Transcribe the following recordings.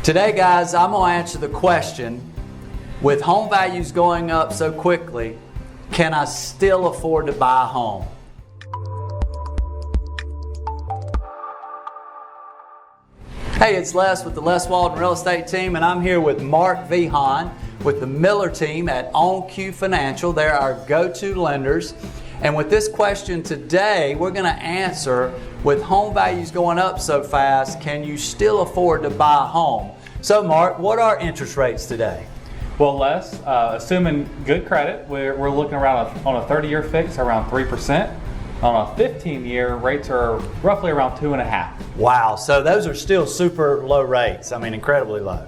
Today, guys, I'm going to answer the question, with home values going up so quickly, can I still afford to buy a home? Hey, it's Les with the Les Walden Real Estate Team, and I'm here with Mark Vihan with the Miller team at OnQ Financial. They're our go-to lenders. And with this question today, we're going to answer, with home values going up so fast, can you still afford to buy a home? So Mark, what are interest rates today? Well, Les, assuming good credit, we're looking around on a 30-year fix around 3%. On a 15-year, rates are roughly around 2.5%. Wow, so those are still super low rates. I mean, incredibly low.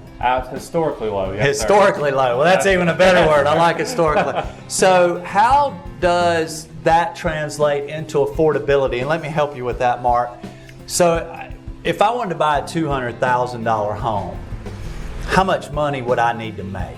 Historically low, yes, historically low. Well, that's even a better word. I like historically. So how does that translate into affordability? And let me help you with that, Mark. So if I wanted to buy a $200,000 home, how much money would I need to make?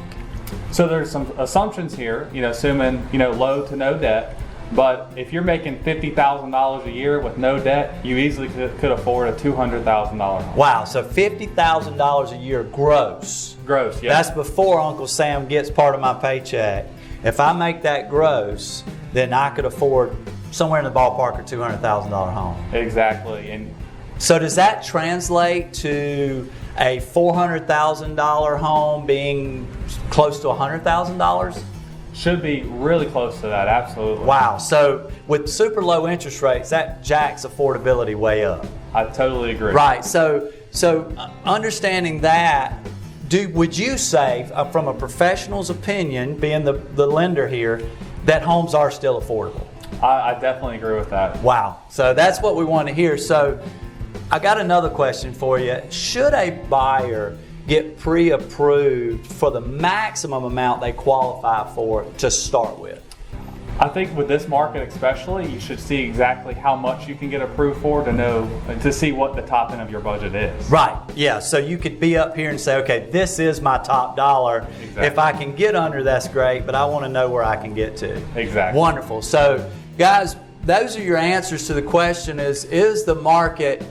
So there's some assumptions here, assuming, low to no debt. But if you're making $50,000 a year with no debt, you easily could afford a $200,000 home. Wow, so $50,000 a year gross. Gross, yeah. That's before Uncle Sam gets part of my paycheck. If I make that gross, then I could afford somewhere in the ballpark of $200,000 home. Exactly. And so does that translate to a $400,000 home being close to $100,000? Should be really close to that, absolutely. Wow, so with super low interest rates, that jacks affordability way up. I totally agree. Right, so understanding that, would you say, from a professional's opinion, being the lender here, that homes are still affordable? I definitely agree with that. Wow, so that's what we want to hear. So I got another question for you. Should a buyer get pre-approved for the maximum amount they qualify for to start with? I think with this market especially, you should see exactly how much you can get approved for to see what the top end of your budget is. Right, yeah, so you could be up here and say, okay, this is my top dollar. Exactly. If I can get under, that's great, but I want to know where I can get to. Exactly. Wonderful. So guys, those are your answers to the question is the market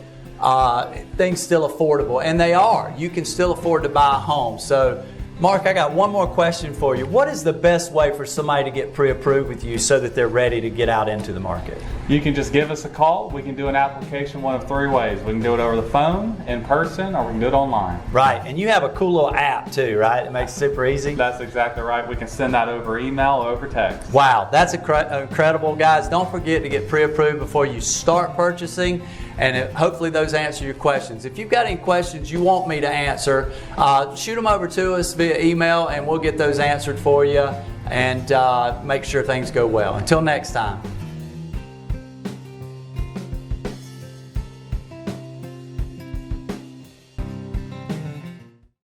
things still affordable? And they are. You can still afford to buy a home. So Mark, I got one more question for you. What is the best way for somebody to get pre-approved with you so that they're ready to get out into the market? You can just give us a call. We can do an application one of three ways. We can do it over the phone, in person, or we can do it online. Right, and you have a cool little app too, right? It makes it super easy. That's exactly right. We can send that over email or over text. Wow, that's incredible, guys. Don't forget to get pre-approved before you start purchasing, and hopefully those answer your questions. If you've got any questions you want me to answer, shoot them over to us via email, and we'll get those answered for you and make sure things go well. Until next time.